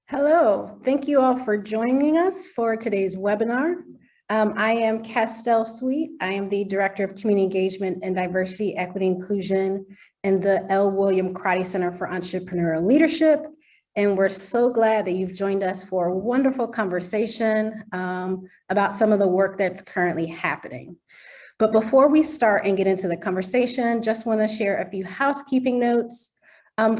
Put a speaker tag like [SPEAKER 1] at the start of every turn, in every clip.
[SPEAKER 1] Hello, thank you all for joining us for today's webinar. I am Castell Sweet. I am the Director of Community Engagement and Diversity, Equity, Inclusion in the L. William Crotty Center for Entrepreneurial Leadership. And we're so glad that you've joined us for a wonderful conversation about some of the work that's currently happening. But before we start and get into the conversation, just want to share a few housekeeping notes.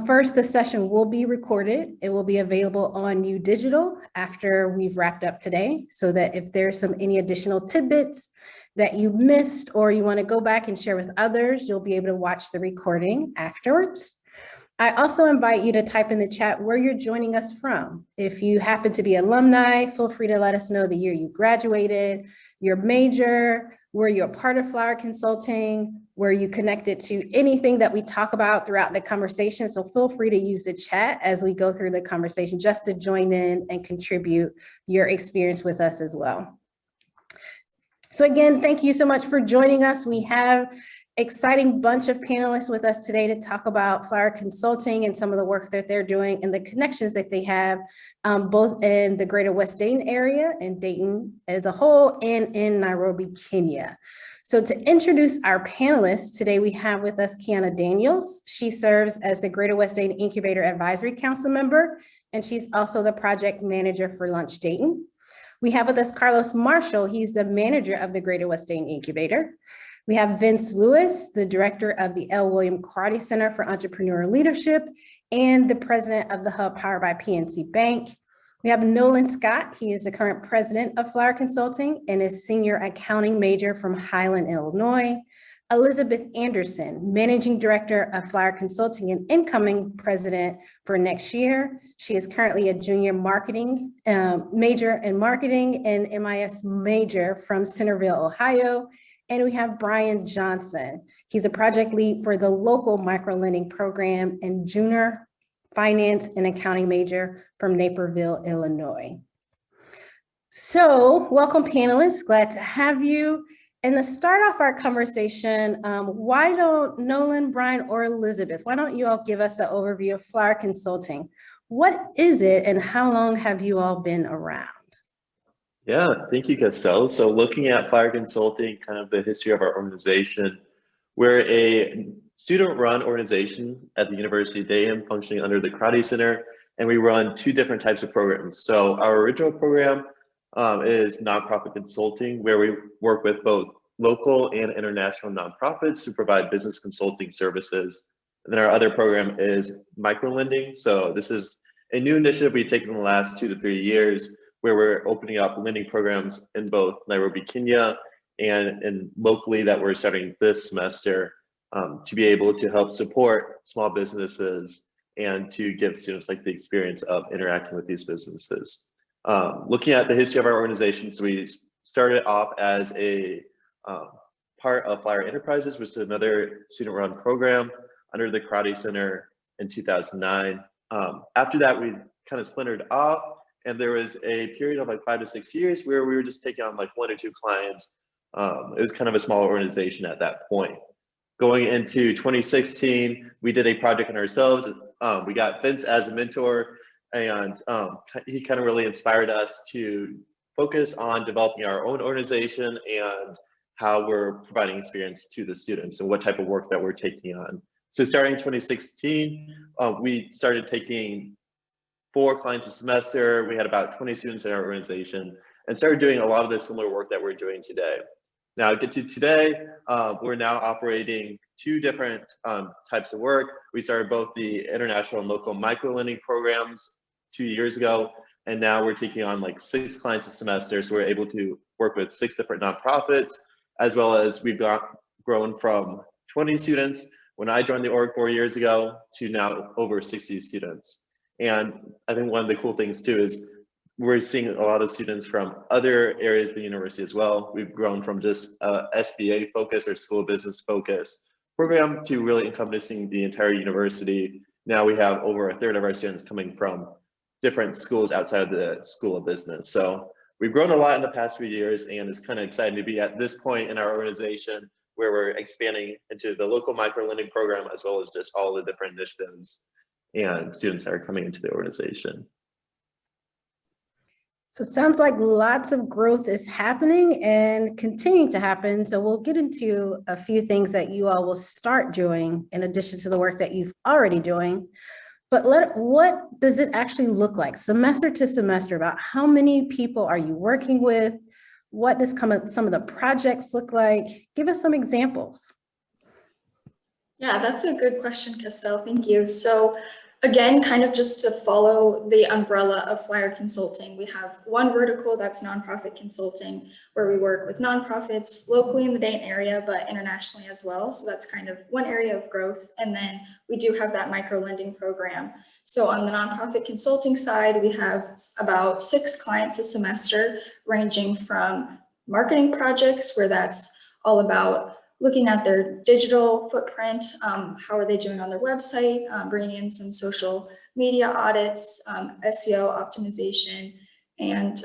[SPEAKER 1] First, the session will be recorded. It will be available on UDigital after we've wrapped up today, so that if there's any additional tidbits that you missed or you want to go back and share with others, you'll be able to watch the recording afterwards. I also invite you to type in the chat where you're joining us from. If you happen to be alumni, feel free to let us know the year you graduated, your major, where you're part of Flower Consulting, where you connected to anything that we talk about throughout the conversation. So feel free to use the chat as we go through the conversation just to join in and contribute your experience with us as well. So again, thank you so much for joining us. We have exciting bunch of panelists with us today to talk about Flower Consulting and some of the work that they're doing and the connections that they have both in the Greater West Dayton area and Dayton as a whole and in Nairobi, Kenya. So to introduce our panelists, today we have with us Kiana Daniels. She serves as the Greater West Dayton Incubator Advisory Council member, and she's also the project manager for Lunch Dayton. We have with us Carlos Marshall. He's the manager of the Greater West Dayton Incubator. We have Vince Lewis, the director of the L. William Crotty Center for Entrepreneurial Leadership and the president of the Hub powered by PNC Bank. We have Nolan Scott. He is the current president of Flower Consulting and is senior accounting major from Highland, Illinois. Elizabeth Anderson, managing director of Flower Consulting and incoming president for next year. She is currently a junior marketing major in marketing and MIS major from Centerville, Ohio. And we have Brian Johnson. He's a project lead for the local microlending program and junior finance and accounting major from Naperville, Illinois. So welcome panelists, glad to have you. And to start off our conversation, why don't Nolan, Brian, or Elizabeth, why don't you all give us an overview of Flower Consulting? What is it and how long have you all been around?
[SPEAKER 2] Yeah, thank you, Castell. So looking at Flower Consulting, kind of the history of our organization, we're a student-run organization at the University of Dayton, functioning under the Crotty Center, and we run two different types of programs. So our original program is nonprofit consulting, where we work with both local and international nonprofits to provide business consulting services. And then our other program is microlending. So this is a new initiative we've taken in the last 2 to 3 years, where we're opening up lending programs in both Nairobi, Kenya, and locally that we're starting this semester to be able to help support small businesses and to give students like the experience of interacting with these businesses. Looking at the history of our organization, so we started off as a part of Flower Enterprises, which is another student-run program under the Crotty Center in 2009. After that, we kind of splintered off. And there was a period of like 5 to 6 years where we were just taking on like 1 or 2 clients. It was kind of a small organization at that point. Going into 2016, we did a project on ourselves. We got Vince as a mentor, and he kind of really inspired us to focus on developing our own organization and how we're providing experience to the students and what type of work that we're taking on. So starting in 2016, we started taking 4 clients a semester. We had about 20 students in our organization and started doing a lot of the similar work that we're doing today. Now, get to today, we're now operating 2 different types of work. We started both the international and local microlending programs 2 years ago, and now we're taking on like 6 clients a semester. So we're able to work with 6 different nonprofits, as well as we've grown from 20 students when I joined the org 4 years ago to now over 60 students. And I think one of the cool things too is we're seeing a lot of students from other areas of the university as well. We've grown from just a SBA focus or school of business focus program to really encompassing the entire university. Now we have over 1/3 of our students coming from different schools outside of the School of Business. So we've grown a lot in the past few years, and it's kind of exciting to be at this point in our organization where we're expanding into the local microlending program, as well as just all the different initiatives and students that are coming into the organization.
[SPEAKER 1] So it sounds like lots of growth is happening and continuing to happen. So we'll get into a few things that you all will start doing in addition to the work that you've already doing. But what does it actually look like semester to semester? About how many people are you working with? What does some of the projects look like? Give us some examples.
[SPEAKER 3] Yeah, that's a good question, Castell. Thank you. So again, kind of just to follow the umbrella of Flyer Consulting, we have one vertical that's nonprofit consulting, where we work with nonprofits locally in the Dayton area, but internationally as well. So that's kind of one area of growth. And then we do have that micro lending program. So on the nonprofit consulting side, we have about 6 clients a semester, ranging from marketing projects, where that's all about looking at their digital footprint, how are they doing on their website, bringing in some social media audits, SEO optimization, and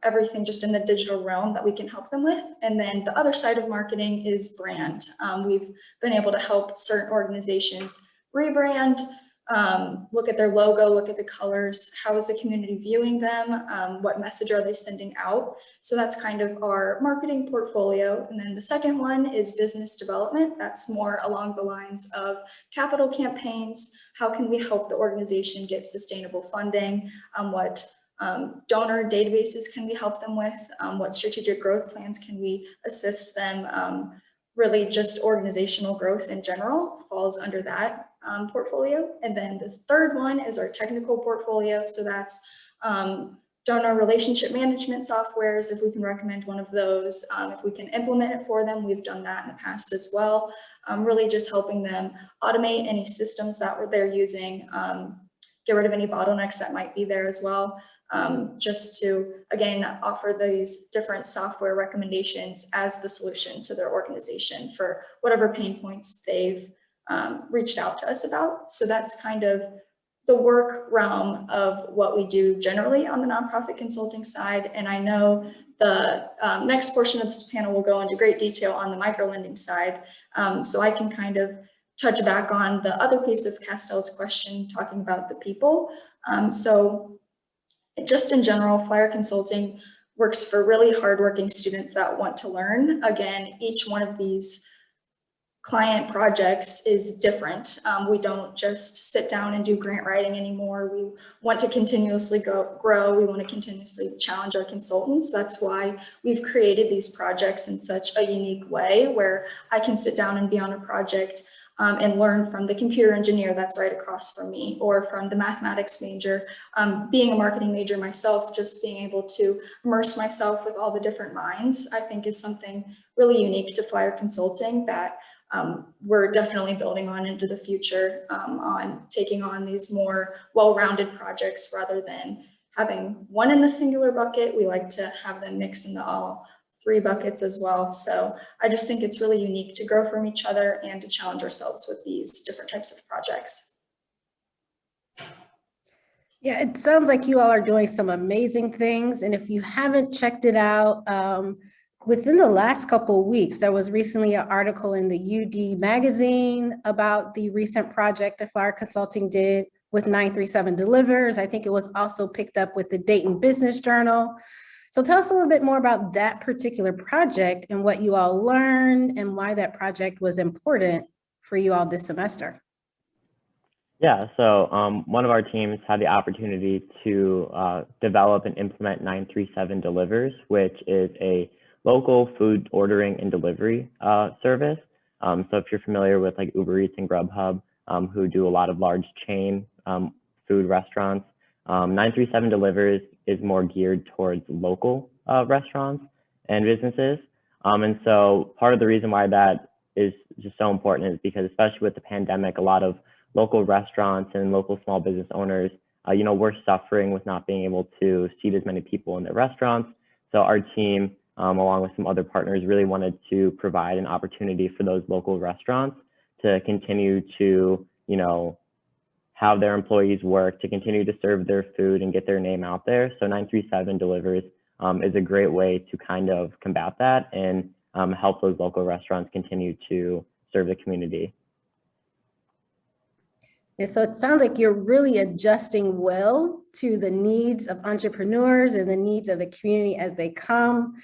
[SPEAKER 3] everything just in the digital realm that we can help them with. And then the other side of marketing is brand. We've been able to help certain organizations rebrand, look at their logo, look at the colors, how is the community viewing them, what message are they sending out. So that's kind of our marketing portfolio. And then the second one is business development. That's more along the lines of capital campaigns. How can we help the organization get sustainable funding? What donor databases can we help them with? What strategic growth plans can we assist them? Really just organizational growth in general falls under that portfolio. And then this third one is our technical portfolio. So that's donor relationship management softwares, if we can recommend one of those, if we can implement it for them. We've done that in the past as well. Really just helping them automate any systems that they're using, get rid of any bottlenecks that might be there as well. Just to, again, offer these different software recommendations as the solution to their organization for whatever pain points they've reached out to us about. So that's kind of the work realm of what we do generally on the nonprofit consulting side. And I know the next portion of this panel will go into great detail on the microlending side. So I can kind of touch back on the other piece of Castell's question, talking about the people. So just in general, Flyer Consulting works for really hardworking students that want to learn. Again, each one of these client projects is different. We don't just sit down and do grant writing anymore. We want to continuously grow. We want to continuously challenge our consultants. That's why we've created these projects in such a unique way, where I can sit down and be on a project and learn from the computer engineer that's right across from me, or from the mathematics major. Being a marketing major myself, just being able to immerse myself with all the different minds, I think is something really unique to Flyer Consulting that we're definitely building on into the future, on taking on these more well-rounded projects rather than having one in the singular bucket. We like to have them mix into all 3 buckets as well. So I just think it's really unique to grow from each other and to challenge ourselves with these different types of projects.
[SPEAKER 1] Yeah, it sounds like you all are doing some amazing things. And if you haven't checked it out, within the last couple of weeks, there was recently an article in the UD magazine about the recent project that Flyer Consulting did with 937 Delivers. I think it was also picked up with the Dayton Business Journal. So tell us a little bit more about that particular project and what you all learned and why that project was important for you all this semester.
[SPEAKER 4] Yeah, so one of our teams had the opportunity to develop and implement 937 Delivers, which is a local food ordering and delivery service. So if you're familiar with like Uber Eats and Grubhub, who do a lot of large chain food restaurants, 937 Delivers is more geared towards local restaurants and businesses. And so part of the reason why that is just so important is because, especially with the pandemic, a lot of local restaurants and local small business owners, we're suffering with not being able to seat as many people in their restaurants. So our team, along with some other partners, really wanted to provide an opportunity for those local restaurants to continue to, have their employees work, to continue to serve their food and get their name out there. So 937 Delivers is a great way to kind of combat that and help those local restaurants continue to serve the community.
[SPEAKER 1] And so it sounds like you're really adjusting well to the needs of entrepreneurs and the needs of the community as they come.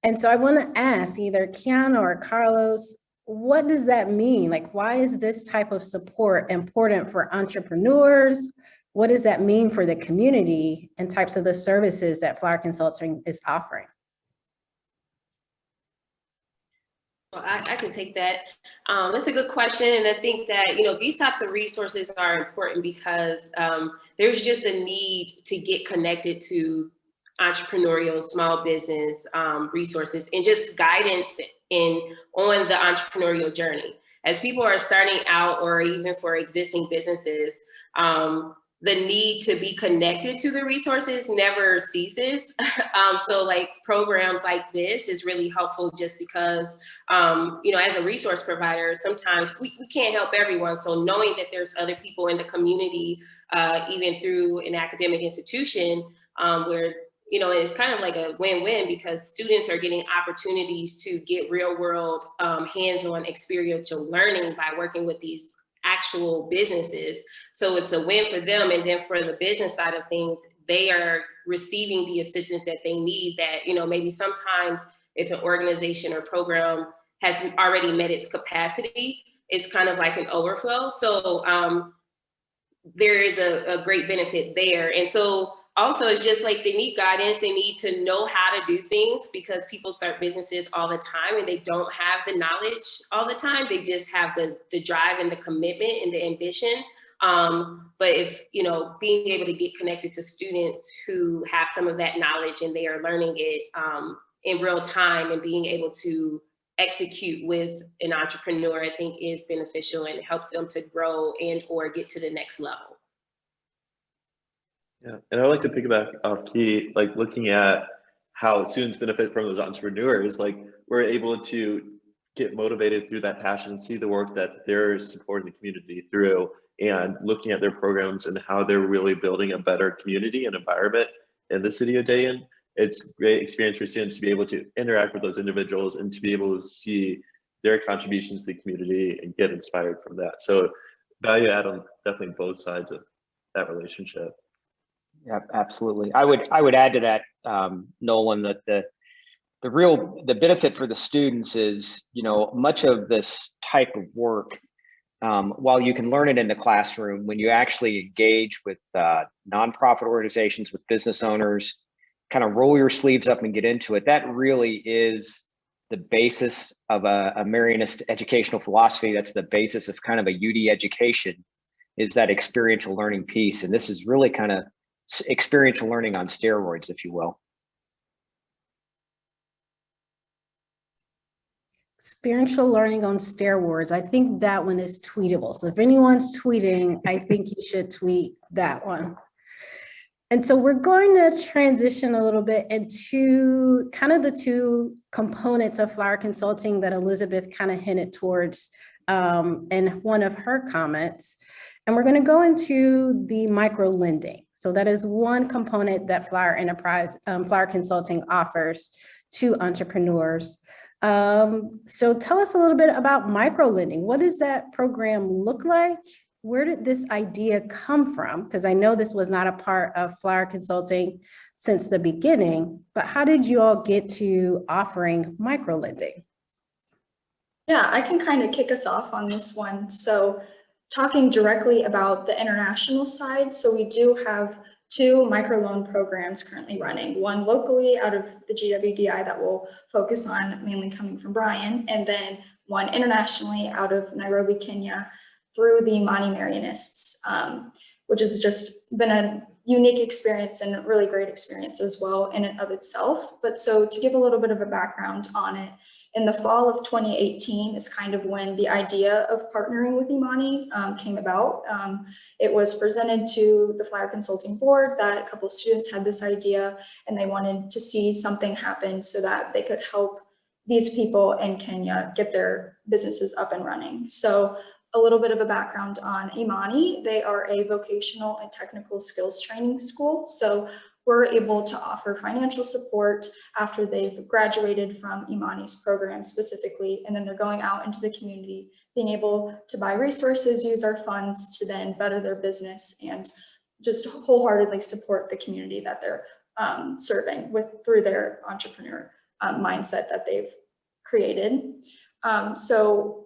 [SPEAKER 1] And so I want to ask either Kiana or Carlos, what does that mean? Like, why is this type of support important for entrepreneurs? What does that mean for the community and types of the services that Flower Consulting is offering?
[SPEAKER 5] Well, I can take that. That's a good question. And I think that, you know, these types of resources are important because there's just a need to get connected to entrepreneurial small business resources and just guidance on the entrepreneurial journey. As people are starting out or even for existing businesses, the need to be connected to the resources never ceases. So like programs like this is really helpful just because, you know, as a resource provider, sometimes we can't help everyone. So knowing that there's other people in the community, even through an academic institution where, you know, it's kind of like a win-win because students are getting opportunities to get real world hands-on experiential learning by working with these actual businesses. So it's a win for them. And then for the business side of things, they are receiving the assistance that they need that, you know, maybe sometimes if an organization or program has already met its capacity, it's kind of like an overflow. So there is a great benefit there. And so also, it's just like they need guidance. They need to know how to do things because people start businesses all the time and they don't have the knowledge all the time. They just have the drive and the commitment and the ambition. But if, you know, being able to get connected to students who have some of that knowledge and they are learning it in real time and being able to execute with an entrepreneur, I think is beneficial and it helps them to grow and or get to the next level.
[SPEAKER 2] Yeah, and I would like to piggyback off Key, like looking at how students benefit from those entrepreneurs, like we're able to get motivated through that passion, see the work that they're supporting the community through, and looking at their programs and how they're really building a better community and environment in the city of Dayton. It's a great experience for students to be able to interact with those individuals and to be able to see their contributions to the community and get inspired from that. So value add on definitely both sides of that relationship.
[SPEAKER 6] Yeah, absolutely. I would add to that, Nolan, that the benefit for the students is, you know, much of this type of work, while you can learn it in the classroom, when you actually engage with nonprofit organizations, with business owners, kind of roll your sleeves up and get into it, that really is the basis of a Marianist educational philosophy. That's the basis of kind of a UD education, is that experiential learning piece. And this is really kind of experiential learning on steroids, if you will.
[SPEAKER 1] Experiential learning on steroids. I think that one is tweetable. So if anyone's tweeting, I think you should tweet that one. And so we're going to transition a little bit into kind of the two components of Flower Consulting that Elizabeth kind of hinted towards in one of her comments. And we're going to go into the micro lending. So that is one component that Flower Consulting offers to entrepreneurs. So tell us a little bit about micro lending. What does that program look like? Where did this idea come from? Because I know this was not a part of Flower Consulting since the beginning, but how did you all get to offering micro lending?
[SPEAKER 3] Yeah, I can kind of kick us off on this one. So talking directly about the international side, so we do have 2 microloan programs currently running, one locally out of the GWDI that will focus on mainly coming from Brian, and then one internationally out of Nairobi, Kenya, through the Imani Marianists, which has just been a unique experience and a really great experience as well in and of itself. But so to give a little bit of a background on it, in the fall of 2018 is kind of when the idea of partnering with Imani came about. It was presented to the Flower Consulting Board that a couple of students had this idea and they wanted to see something happen so that they could help these people in Kenya get their businesses up and running. So a little bit of a background on Imani. They are a vocational and technical skills training school. So we're able to offer financial support after they've graduated from Imani's program specifically, and then they're going out into the community, being able to buy resources, use our funds to then better their business and just wholeheartedly support the community that they're serving through their entrepreneur mindset that they've created. So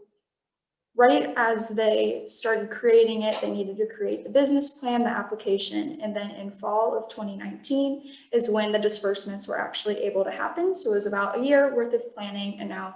[SPEAKER 3] right as they started creating it, they needed to create the business plan, the application, and then in fall of 2019 is when the disbursements were actually able to happen. So it was about a year worth of planning, and now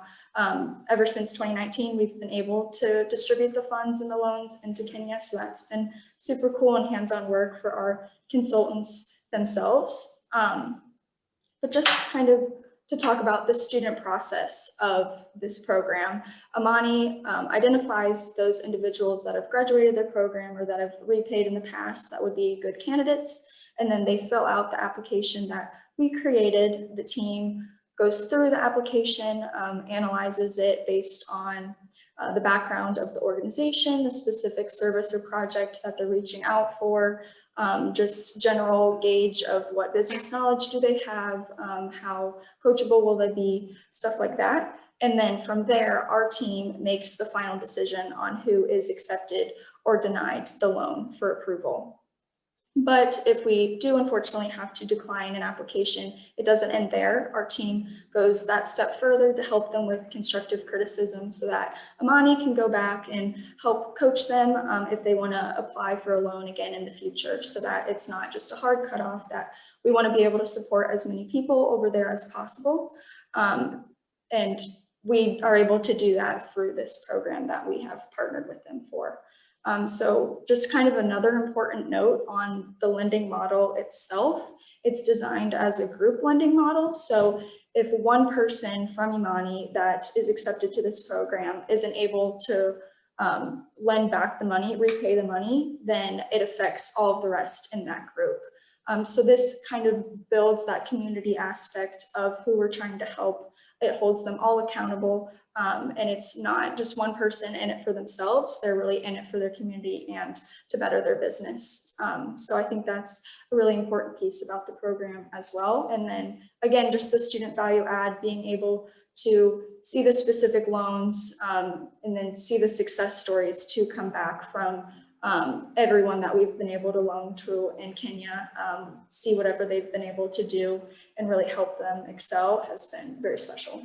[SPEAKER 3] ever since 2019, we've been able to distribute the funds and the loans into Kenya. So that's been super cool and hands-on work for our consultants themselves. But just kind of to talk about the student process of this program, Imani identifies those individuals that have graduated their program or that have repaid in the past that would be good candidates, and then they fill out the application that we created. The team goes through the application, analyzes it based on the background of the organization, the specific service or project that they're reaching out for, just general gauge of what business knowledge do they have, how coachable will they be, stuff like that. And then from there, our team makes the final decision on who is accepted or denied the loan for approval. But if we do unfortunately have to decline an application, it doesn't end there. Our team goes that step further to help them with constructive criticism so that Imani can go back and help coach them if they want to apply for a loan again in the future, so that it's not just a hard cutoff, that we want to be able to support as many people over there as possible. And we are able to do that through this program that we have partnered with them for. So just kind of another important note on the lending model itself, it's designed as a group lending model. So if one person from Imani that is accepted to this program isn't able to lend back the money, repay the money, then it affects all of the rest in that group. So this kind of builds that community aspect of who we're trying to help. It holds them all accountable. And it's not just one person in it for themselves, they're really in it for their community and to better their business. So I think that's a really important piece about the program as well. And then again, just the student value add, being able to see the specific loans and then see the success stories to come back from everyone that we've been able to loan to in Kenya, see whatever they've been able to do and really help them excel has been very special.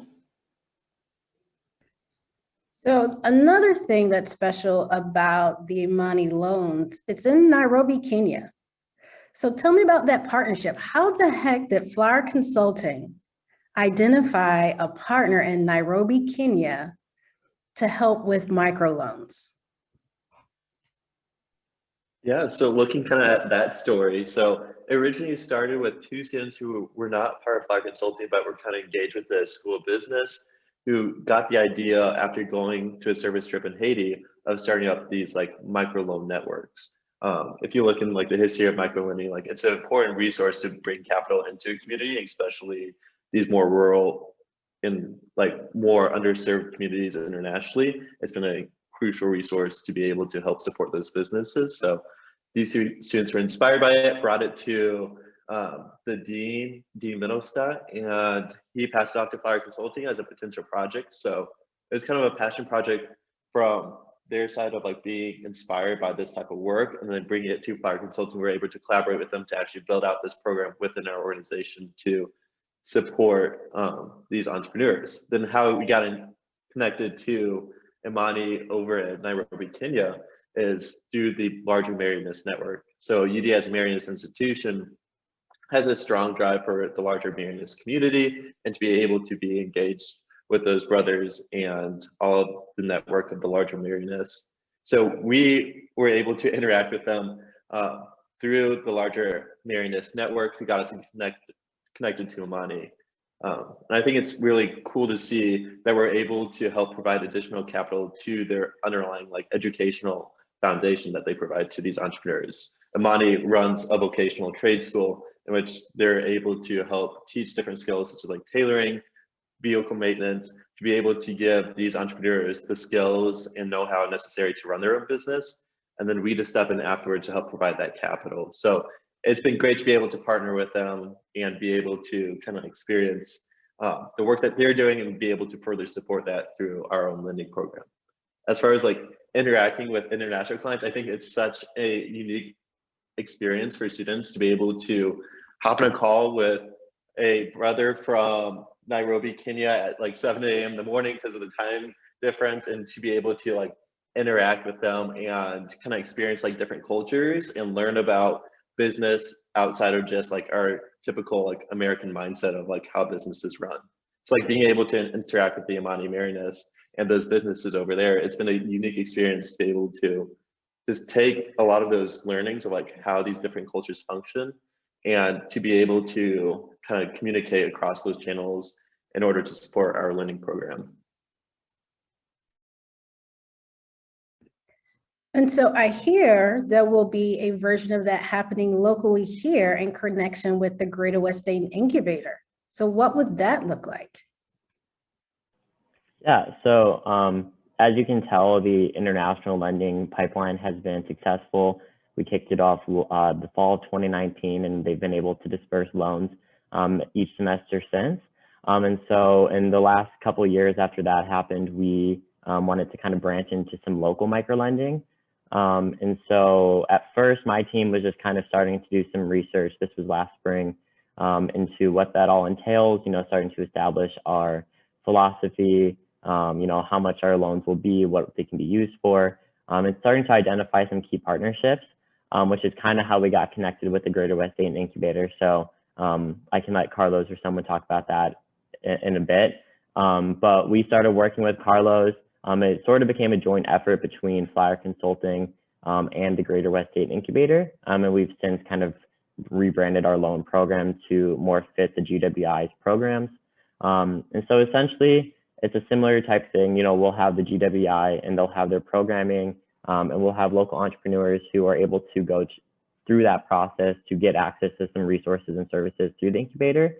[SPEAKER 1] So another thing that's special about the Imani loans, it's in Nairobi, Kenya. So tell me about that partnership. How the heck did Flower Consulting identify a partner in Nairobi, Kenya to help with microloans?
[SPEAKER 2] Yeah, so looking kind of at that story, so it originally started with two students who were not part of Flower Consulting, but were kind of engaged with the School of Business, who got the idea after going to a service trip in Haiti of starting up these like microloan networks. If you look in like the history of microlending, like it's an important resource to bring capital into a community, especially these more rural and like more underserved communities internationally. It's been a crucial resource to be able to help support those businesses. So these students were inspired by it, brought it to the Dean Middlestadt, and he passed it off to Flower Consulting as a potential project. So it was kind of a passion project from their side of like being inspired by this type of work, and then bringing it to Flower Consulting. We're able to collaborate with them to actually build out this program within our organization to support these entrepreneurs. Then how we got connected to Imani over at Nairobi, Kenya is through the larger Marianist network. So UD as a Marianist institution has a strong drive for the larger Marianist community and to be able to be engaged with those brothers and all of the network of the larger Marianists. So we were able to interact with them through the larger Marianist network, who got us connected to Imani. And I think it's really cool to see that we're able to help provide additional capital to their underlying like educational foundation that they provide to these entrepreneurs. Imani runs a vocational trade school in which they're able to help teach different skills such as like tailoring, vehicle maintenance, to be able to give these entrepreneurs the skills and know-how necessary to run their own business. And then we just step in afterwards to help provide that capital. So it's been great to be able to partner with them and be able to kind of experience the work that they're doing and be able to further support that through our own lending program. As far as like interacting with international clients, I think it's such a unique experience for students to be able to hop on a call with a brother from Nairobi, Kenya at like 7 a.m. in the morning because of the time difference, and to be able to like interact with them and kind of experience like different cultures and learn about business outside of just like our typical like American mindset of like how businesses run. It's like being able to interact with the Imani Marianists and those businesses over there. It's been a unique experience to be able to just take a lot of those learnings of like how these different cultures function and to be able to kind of communicate across those channels in order to support our lending program.
[SPEAKER 1] And so I hear there will be a version of that happening locally here in connection with the Greater West Dayton Incubator. So what would that look like?
[SPEAKER 4] Yeah, so as you can tell, the international lending pipeline has been successful. We kicked it off the fall of 2019, and they've been able to disperse loans each semester since. And so in the last couple of years after that happened, we wanted to kind of branch into some local microlending. And so at first, my team was just kind of starting to do some research. This was last spring, into what that all entails, you know, starting to establish our philosophy, you know, how much our loans will be, what they can be used for, and starting to identify some key partnerships, which is kind of how we got connected with the Greater West Dayton Incubator. So I can let Carlos or someone talk about that in a bit. But we started working with Carlos. It sort of became a joint effort between Flyer Consulting and the Greater West Dayton Incubator. And we've since kind of rebranded our loan program to more fit the GWI's programs. And so essentially, it's a similar type thing. You know, we'll have the GWI and they'll have their programming, and we'll have local entrepreneurs who are able to go through that process to get access to some resources and services through the incubator.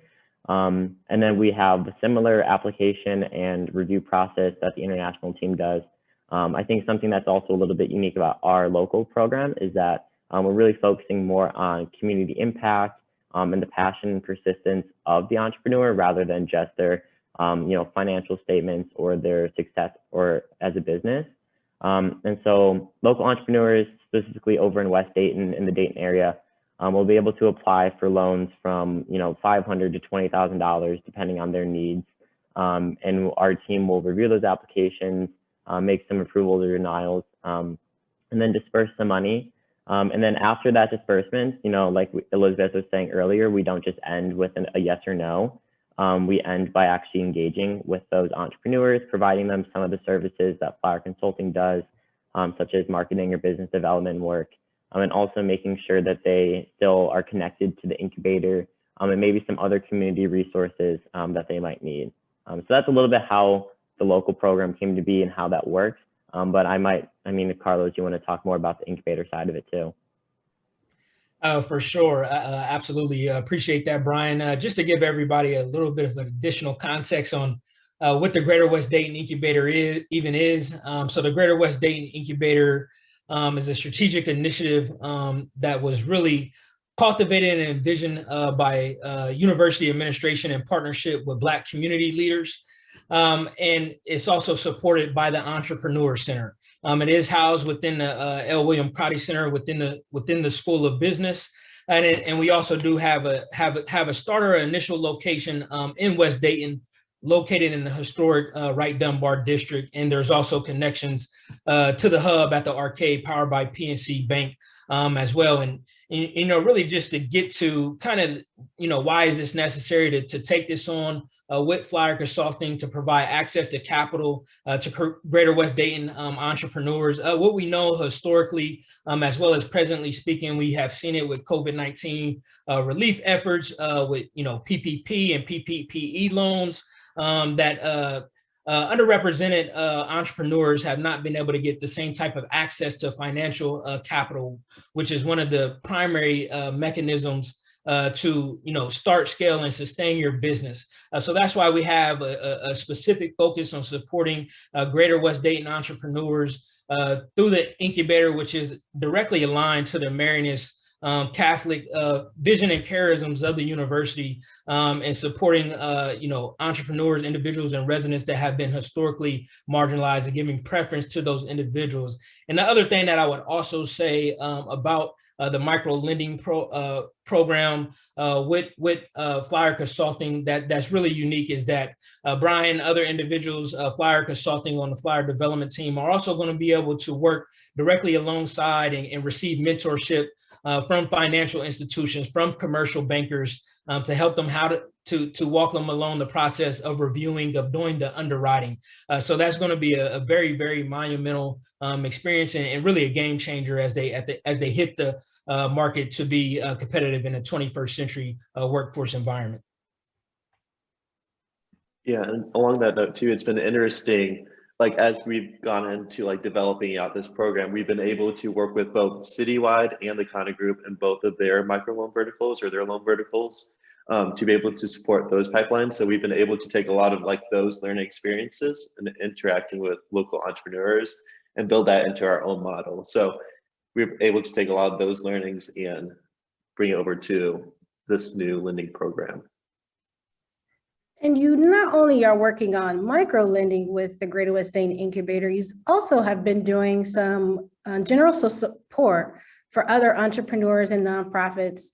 [SPEAKER 4] And then we have a similar application and review process that the international team does. I think something that's also a little bit unique about our local program is that we're really focusing more on community impact and the passion and persistence of the entrepreneur rather than just their you know, financial statements or their success or as a business. And so local entrepreneurs, specifically over in West Dayton, in the Dayton area, will be able to apply for loans from, you know, $500 to $20,000, depending on their needs. And our team will review those applications, make some approvals or denials, and then disperse the money. And then after that disbursement, you know, like Elizabeth was saying earlier, we don't just end with a yes or no. We end by actually engaging with those entrepreneurs, providing them some of the services that Flyer Consulting does, such as marketing or business development work, and also making sure that they still are connected to the incubator and maybe some other community resources that they might need. So that's a little bit how the local program came to be and how that works. But I mean, Carlos, you want to talk more about the incubator side of it too?
[SPEAKER 7] For sure. Absolutely. Appreciate that, Brian. Just to give everybody a little bit of additional context on what the Greater West Dayton Incubator is. So the Greater West Dayton Incubator is a strategic initiative that was really cultivated and envisioned by university administration in partnership with Black community leaders. And it's also supported by the Entrepreneur Center. It is housed within the L. William Crotty Center within the School of Business, and we also do have a starter initial location in West Dayton, located in the historic Wright Dunbar district, and there's also connections to the hub at the Arcade, powered by PNC Bank as well. And you know, really just to get to kind of, you know, why is this necessary to take this on with Flyer Consulting to provide access to capital to Greater West Dayton entrepreneurs. What we know historically, as well as presently speaking, we have seen it with COVID-19 relief efforts with, you know, PPP and PPPE loans that underrepresented entrepreneurs have not been able to get the same type of access to financial capital, which is one of the primary mechanisms to, you know, start, scale, and sustain your business. So that's why we have a specific focus on supporting Greater West Dayton entrepreneurs through the incubator, which is directly aligned to the Marianist Catholic vision and charisms of the university, and supporting entrepreneurs, individuals, and residents that have been historically marginalized, and giving preference to those individuals. And the other thing that I would also say about the micro lending program with Flyer Consulting that's really unique is that Brian, other individuals, Flyer Consulting on the Flyer development team are also going to be able to work directly alongside and receive mentorship from financial institutions, from commercial bankers, to help them to walk them along the process of reviewing, of doing the underwriting. So that's going to be a very, very monumental experience, and really a game changer as they hit the market to be competitive in a 21st century workforce environment.
[SPEAKER 2] Yeah, and along that note too, it's been interesting, like as we've gone into like developing out this program, we've been able to work with both Citywide and the Kana Group in both of their microloan verticals or their loan verticals to be able to support those pipelines. So we've been able to take a lot of like those learning experiences and interacting with local entrepreneurs and build that into our own model. So we're able to take a lot of those learnings and bring it over to this new lending program.
[SPEAKER 1] And you not only are working on micro lending with the Greater West Dayton Incubator, you also have been doing some general support for other entrepreneurs and nonprofits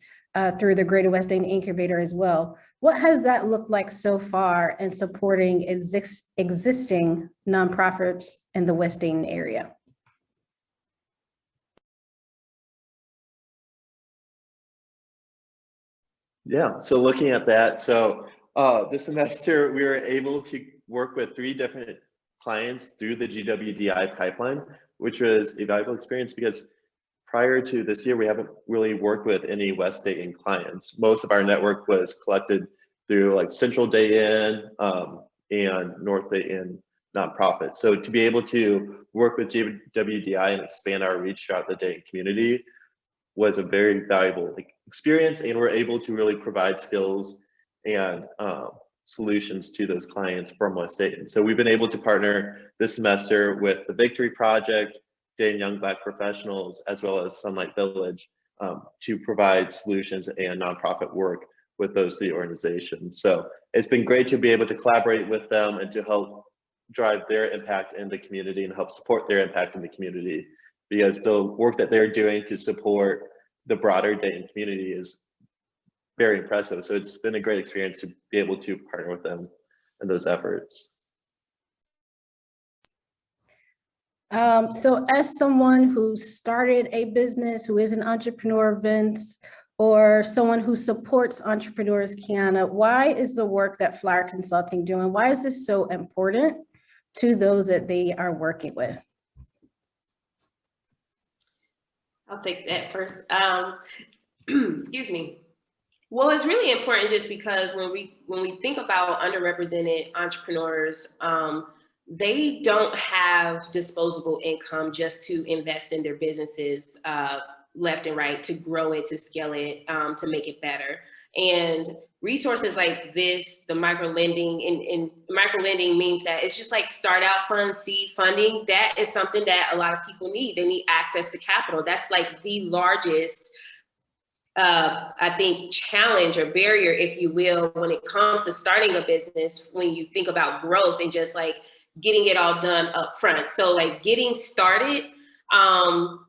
[SPEAKER 1] through the Greater West Dayton Incubator as well. What has that looked like so far in supporting existing nonprofits in the West Dayton area?
[SPEAKER 2] Yeah, so looking at that, so this semester we were able to work with 3 different clients through the GWDI pipeline, which was a valuable experience because prior to this year, we haven't really worked with any West Dayton clients. Most of our network was collected through like Central Dayton and North Dayton nonprofits. So to be able to work with GWDI and expand our reach throughout the Dayton community was a very valuable experience, and we're able to really provide skills and solutions to those clients from West Dayton. So we've been able to partner this semester with the Victory Project, Dayton Young Black Professionals, as well as Sunlight Village to provide solutions and nonprofit work with those 3 organizations. So it's been great to be able to collaborate with them and to help drive their impact in the community and help support their impact in the community, because the work that they're doing to support the broader Dayton community is very impressive. So it's been a great experience to be able to partner with them in those efforts.
[SPEAKER 1] So as someone who started a business, who is an entrepreneur, Vince, or someone who supports entrepreneurs, Kiana, why is the work that Flyer Consulting doing, why is this so important to those that they are working with?
[SPEAKER 5] I'll take that first. Excuse me. Well, it's really important just because when we think about underrepresented entrepreneurs, they don't have disposable income just to invest in their businesses left and right, to grow it, to scale it, to make it better. And resources like this, the micro lending, and micro lending means that it's just like start out funds, seed funding. That is something that a lot of people need. They need access to capital. That's like the largest I think challenge or barrier, if you will, when it comes to starting a business, when you think about growth and just like getting it all done up front. So like getting started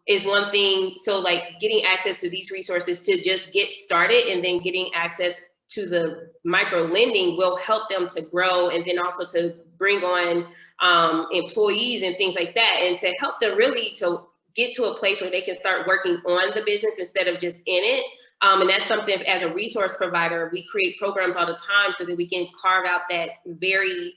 [SPEAKER 5] is one thing. So like getting access to these resources to just get started, and then getting access to the micro lending will help them to grow, and then also to bring on employees and things like that, and to help them really to get to a place where they can start working on the business instead of just in it. And that's something, as a resource provider, we create programs all the time so that we can carve out that very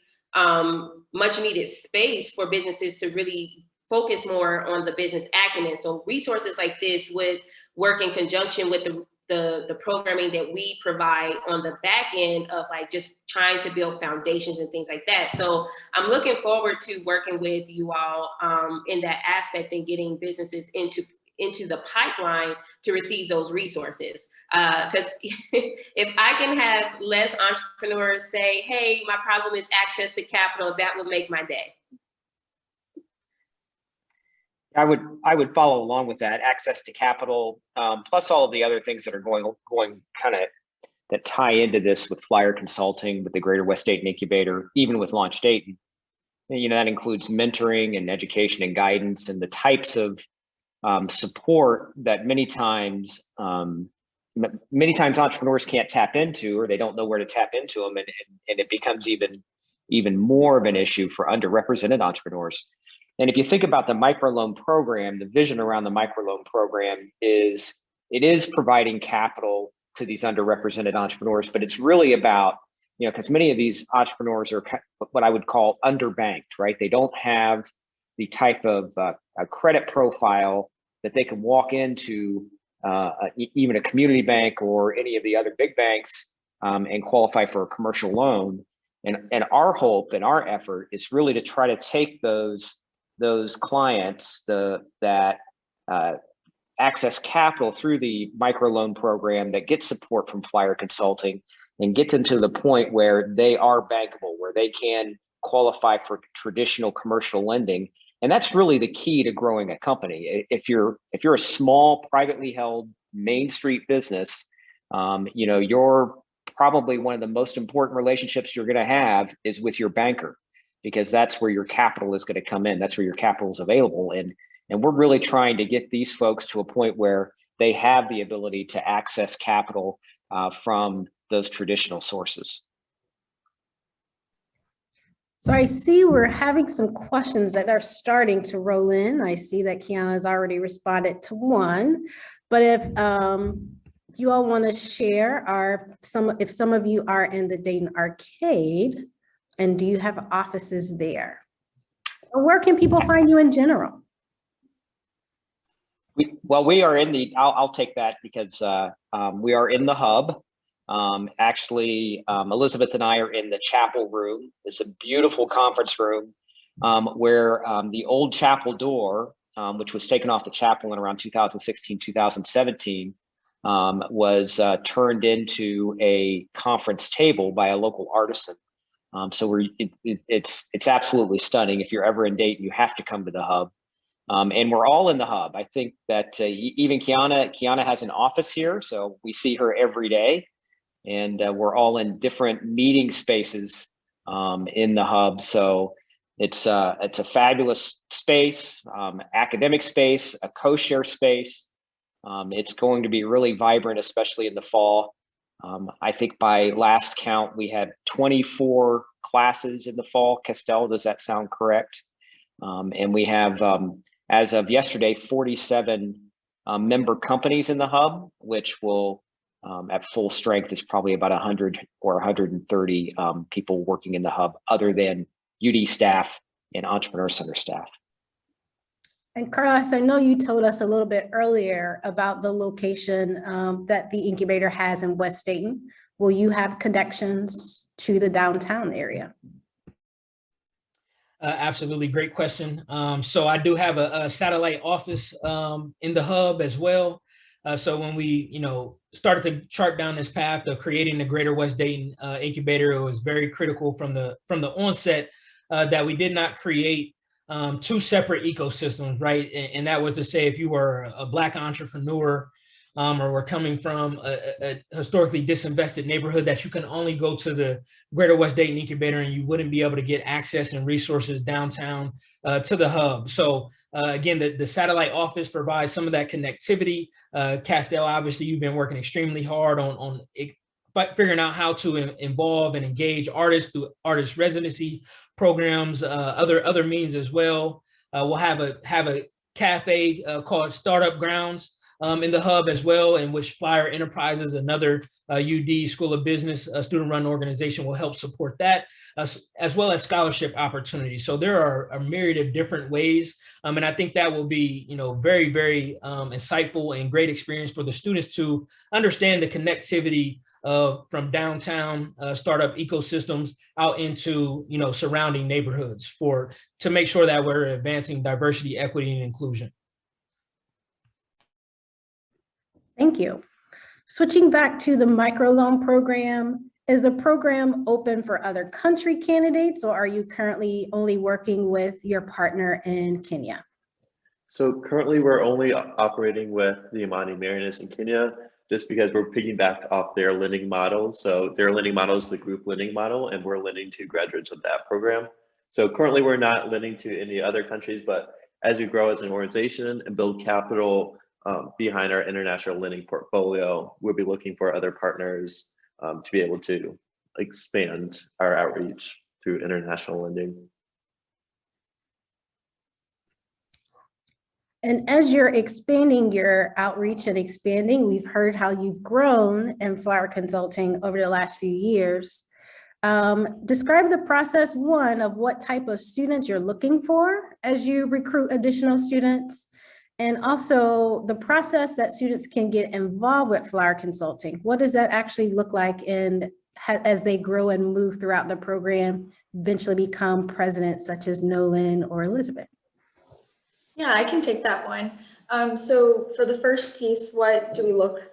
[SPEAKER 5] much needed space for businesses to really focus more on the business acumen. So resources like this would work in conjunction with the programming that we provide on the back end of like just trying to build foundations and things like that. So I'm looking forward to working with you all in that aspect and getting businesses into the pipeline to receive those resources. Because if I can have less entrepreneurs say, hey, my problem is access to capital, that would make my day.
[SPEAKER 6] I would follow along with that. Access to capital, plus all of the other things that are going kind of that tie into this with Flyer Consulting, with the Greater West Dayton Incubator, even with Launch Dayton. You know, that includes mentoring and education and guidance and the types of support that many times entrepreneurs can't tap into, or they don't know where to tap into them, and it becomes even more of an issue for underrepresented entrepreneurs. And if you think about the microloan program, the vision around the microloan program is providing capital to these underrepresented entrepreneurs, but it's really about, you know, because many of these entrepreneurs are what I would call underbanked, right? They don't have the type of a credit profile that they can walk into even a community bank or any of the other big banks and qualify for a commercial loan. And our hope and our effort is really to try to take those clients that access capital through the microloan program, that get support from Flyer Consulting, and get them to the point where they are bankable, where they can qualify for traditional commercial lending. And that's really the key to growing a company. If you're a small, privately held Main Street business, you know, you're probably one of the most important relationships you're going to have is with your banker, because that's where your capital is going to come in. That's where your capital is available. And we're really trying to get these folks to a point where they have the ability to access capital from those traditional sources.
[SPEAKER 1] So I see we're having some questions that are starting to roll in. I see that Kiana has already responded to one, but if you all want to share if some of you are in the Dayton Arcade, and do you have offices there? Or where can people find you in general?
[SPEAKER 6] We are in the, I'll take that, because we are in the hub. Actually, Elizabeth and I are in the chapel room. It's a beautiful conference room where the old chapel door, which was taken off the chapel in around 2016, 2017, was turned into a conference table by a local artisan. So it's absolutely stunning. If you're ever in Dayton, you have to come to the hub. And we're all in the hub. I think that even Kiana has an office here, so we see her every day. And we're all in different meeting spaces in the hub. So it's a fabulous space, academic space, a co-share space. It's going to be really vibrant, especially in the fall. I think by last count, we had 24 classes in the fall. Castell, does that sound correct? And we have, as of yesterday, 47 member companies in the hub, which will, at full strength, is probably about 100 or 130 people working in the hub, other than UD staff and Entrepreneur Center staff.
[SPEAKER 1] And Carlos, I know you told us a little bit earlier about the location that the incubator has in West Dayton. Will you have connections to the downtown area?
[SPEAKER 7] Absolutely, great question. So I do have a satellite office in the hub as well. So when we, started to chart down this path of creating the Greater West Dayton Incubator, it was very critical from the onset that we did not create two separate ecosystems, right? And that was to say, if you were a Black entrepreneur or were coming from a historically disinvested neighborhood, that you can only go to the Greater West Dayton Incubator and you wouldn't be able to get access and resources downtown to the hub. So again, the satellite office provides some of that connectivity. Castell, obviously, you've been working extremely hard on figuring out how to involve and engage artists through artist residency programs, other means as well. We'll have a cafe called Startup Grounds in the hub as well, in which Flyer Enterprises, another UD School of Business student-run organization, will help support that, as well as scholarship opportunities. So there are a myriad of different ways, and I think that will be, very, very insightful and great experience for the students to understand the connectivity from downtown startup ecosystems out into, surrounding neighborhoods to make sure that we're advancing diversity, equity, and inclusion.
[SPEAKER 1] Thank you. Switching back to the microloan program, is the program open for other country candidates, or are you currently only working with your partner in Kenya?
[SPEAKER 2] So currently we're only operating with the Imani Marianists in Kenya, just because we're piggyback off their lending model. So their lending model is the group lending model, and we're lending to graduates of that program. So currently we're not lending to any other countries, but as we grow as an organization and build capital behind our international lending portfolio, we'll be looking for other partners to be able to expand our outreach through international lending.
[SPEAKER 1] And as you're expanding your outreach and expanding, we've heard how you've grown in flower consulting over the last few years. Describe the process, one, of what type of students you're looking for as you recruit additional students, and also the process that students can get involved with flower consulting. What does that actually look like as they grow and move throughout the program, eventually become presidents such as Nolan or Elizabeth?
[SPEAKER 3] Yeah, I can take that one. So for the first piece, what do we look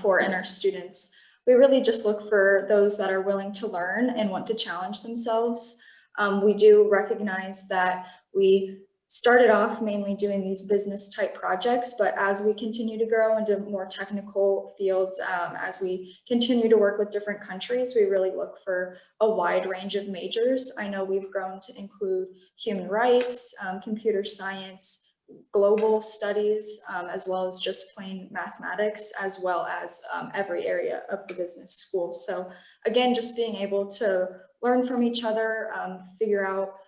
[SPEAKER 3] for in our students? We really just look for those that are willing to learn and want to challenge themselves. We do recognize that we started off mainly doing these business type projects, but as we continue to grow into more technical fields, as we continue to work with different countries, we really look for a wide range of majors. I know we've grown to include human rights, computer science, global studies, as well as just plain mathematics, as well as every area of the business school. So again, just being able to learn from each other, figure out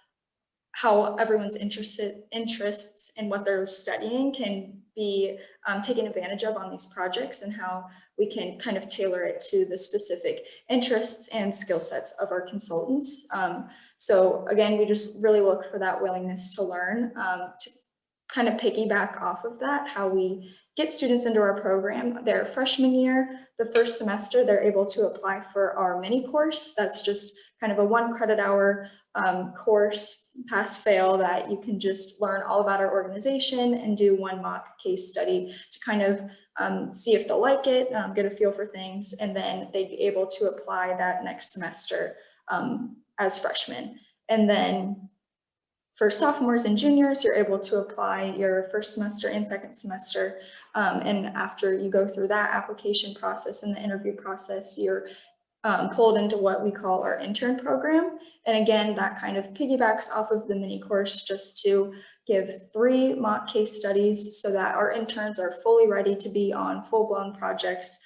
[SPEAKER 3] how everyone's interests in what they're studying can be taken advantage of on these projects, and how we can kind of tailor it to the specific interests and skill sets of our consultants. So again, we just really look for that willingness to learn, to kind of piggyback off of that, how we get students into our program. Their freshman year, the first semester, they're able to apply for our mini course. That's just kind of a 1 credit hour course, pass fail, that you can just learn all about our organization and do 1 mock case study to kind of see if they'll like it, get a feel for things, and then they'd be able to apply that next semester as freshmen. And then for sophomores and juniors, you're able to apply your first semester and second semester. And after you go through that application process and the interview process, you're pulled into what we call our intern program. And again, that kind of piggybacks off of the mini course, just to give 3 mock case studies so that our interns are fully ready to be on full-blown projects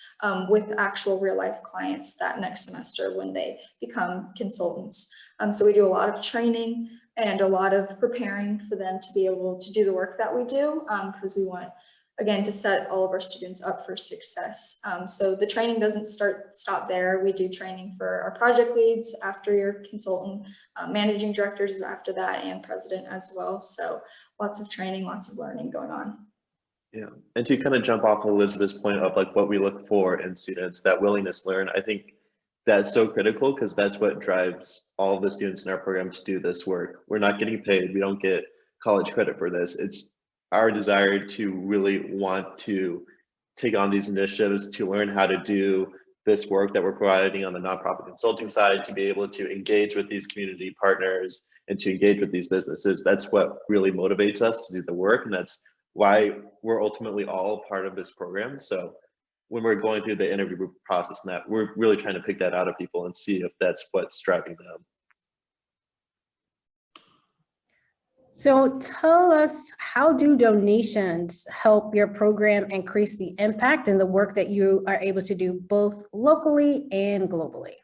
[SPEAKER 3] with actual real-life clients that next semester when they become consultants. So we do a lot of training and a lot of preparing for them to be able to do the work that we do, because we want, again, to set all of our students up for success. So the training doesn't stop there. We do training for our project leads after your consultant, managing directors after that, and president as well. So lots of training, lots of learning going on.
[SPEAKER 2] Yeah, and to kind of jump off Elizabeth's point of like what we look for in students, that willingness to learn, I think that's so critical, because that's what drives all of the students in our program to do this work. We're not getting paid. We don't get college credit for this. It's our desire to really want to take on these initiatives, to learn how to do this work that we're providing on the nonprofit consulting side, to be able to engage with these community partners and to engage with these businesses. That's what really motivates us to do the work. And that's why we're ultimately all part of this program. So when we're going through the interview process and that, we're really trying to pick that out of people and see if that's what's driving them.
[SPEAKER 1] So tell us, how do donations help your program increase the impact and the work that you are able to do both locally and globally?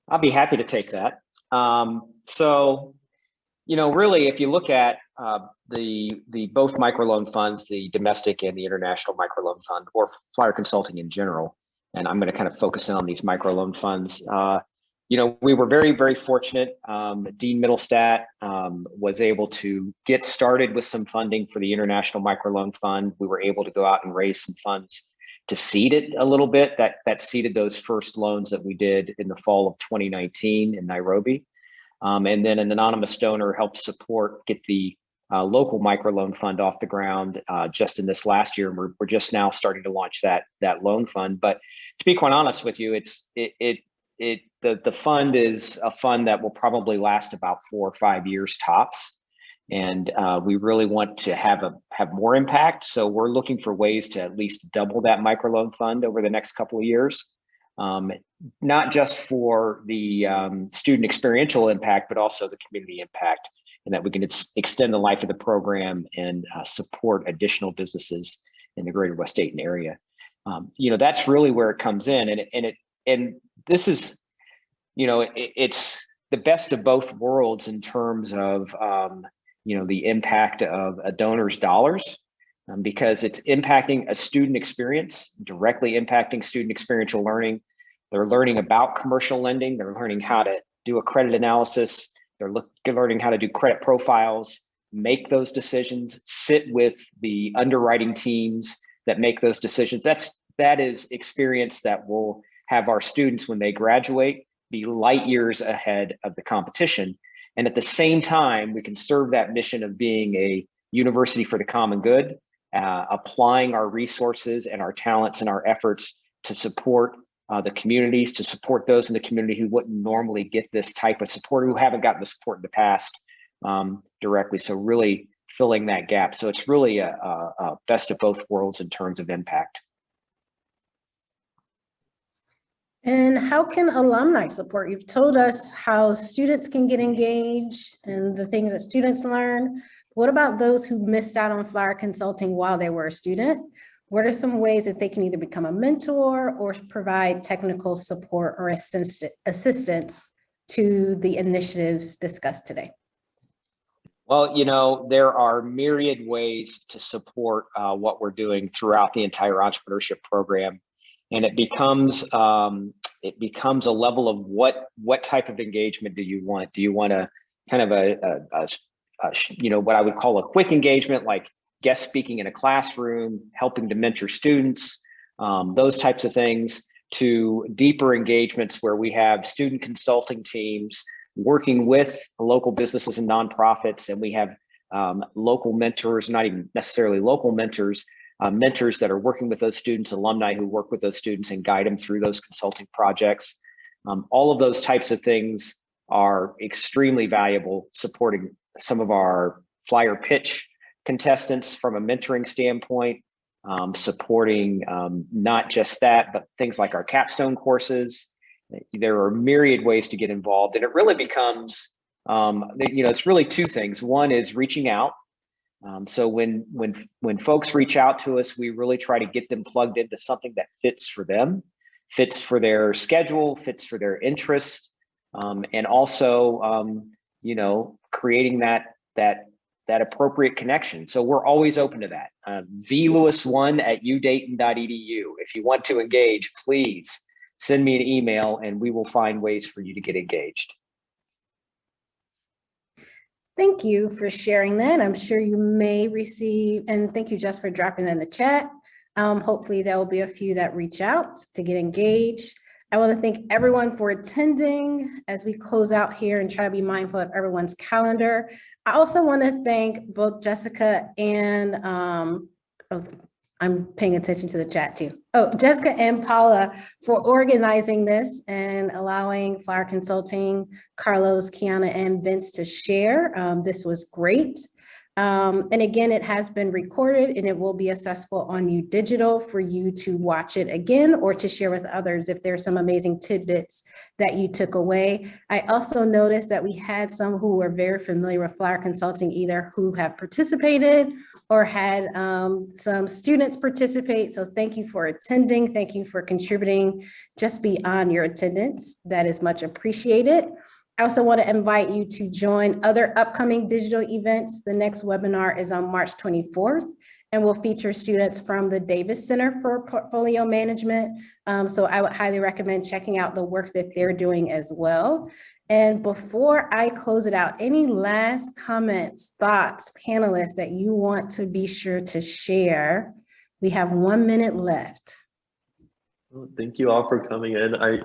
[SPEAKER 6] I'll be happy to take that. So, you know, really, if you look at the both microloan funds, the domestic and the international microloan fund, or flower consulting in general, and I'm going to kind of focus in on these microloan funds. You know, we were very, very fortunate. Dean Middlestat was able to get started with some funding for the International Microloan Fund. We were able to go out and raise some funds to seed it a little bit. That seeded those first loans that we did in the fall of 2019 in Nairobi. And then an anonymous donor helped support get the local microloan fund off the ground just in this last year. We're just now starting to launch that loan fund. But to be quite honest with you, the fund is a fund that will probably last about 4 or 5 years tops. And we really want to have more impact. So we're looking for ways to at least double that microloan fund over the next couple of years. Not just for the student experiential impact, but also the community impact, and that we can extend the life of the program and support additional businesses in the Greater West Dayton area. That's really where it comes in, and this is, it's the best of both worlds in terms of the impact of a donor's dollars, because it's impacting a student experience, directly impacting student experiential learning. They're learning about commercial lending. They're learning how to do a credit analysis. They're learning how to do credit profiles, make those decisions, sit with the underwriting teams that make those decisions. That is experience that will have our students, when they graduate, be light years ahead of the competition. And at the same time, we can serve that mission of being a university for the common good, applying our resources and our talents and our efforts to support the communities, to support those in the community who wouldn't normally get this type of support, who haven't gotten the support in the past directly. So really filling that gap. So it's really a best of both worlds in terms of impact.
[SPEAKER 1] And how can alumni support? You've told us how students can get engaged and the things that students learn. What about those who missed out on flyer consulting while they were a student? What are some ways that they can either become a mentor or provide technical support or assistance to the initiatives discussed today?
[SPEAKER 6] Well, there are myriad ways to support what we're doing throughout the entire entrepreneurship program. And it becomes a level of what type of engagement do you want? Do you want a kind of what I would call a quick engagement, like guest speaking in a classroom, helping to mentor students, those types of things, to deeper engagements where we have student consulting teams working with local businesses and nonprofits, and we have local mentors, not even necessarily local mentors, mentors that are working with those students, alumni who work with those students and guide them through those consulting projects. All of those types of things are extremely valuable, supporting some of our flyer pitch contestants from a mentoring standpoint, supporting not just that, but things like our capstone courses. There are myriad ways to get involved, and it really becomes, it's really two things. One is reaching out. So when folks reach out to us, we really try to get them plugged into something that fits for them, fits for their schedule, fits for their interest, and also, creating that appropriate connection. So we're always open to that. vlewis1@udayton.edu. If you want to engage, please send me an email and we will find ways for you to get engaged.
[SPEAKER 1] Thank you for sharing that. I'm sure you may receive, and thank you just for dropping that in the chat. Hopefully there will be a few that reach out to get engaged. I want to thank everyone for attending as we close out here and try to be mindful of everyone's calendar. I also want to thank both Jessica and, I'm paying attention to the chat too. Jessica and Paula for organizing this and allowing Flyer Consulting, Carlos, Kiana, and Vince to share. This was great. And again, it has been recorded and it will be accessible on Digital for you to watch it again or to share with others if there's some amazing tidbits that you took away. I also noticed that we had some who were very familiar with Flyer Consulting, either who have participated or had some students participate. So thank you for attending. Thank you for contributing just beyond your attendance. That is much appreciated. I also want to invite you to join other upcoming digital events. The next webinar is on March 24th and will feature students from the Davis Center for Portfolio Management. So I would highly recommend checking out the work that they're doing as well. And before I close it out, any last comments, thoughts, panelists that you want to be sure to share? We have 1 minute left.
[SPEAKER 2] Well, thank you all for coming in. I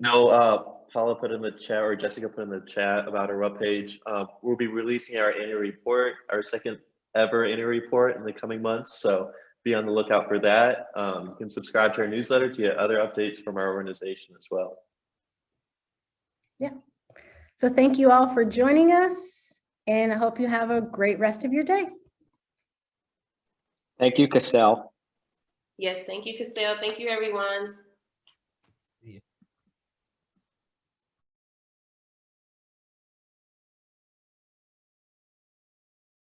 [SPEAKER 2] know Paula put in the chat, or Jessica put in the chat about our webpage. We'll be releasing our annual report, our second ever annual report in the coming months. So be on the lookout for that. You can subscribe to our newsletter to get other updates from our organization as well.
[SPEAKER 1] So thank you all for joining us, and I hope you have a great rest of your day.
[SPEAKER 6] Thank you, Castell.
[SPEAKER 5] Yes, thank you, Castell. Thank you, everyone.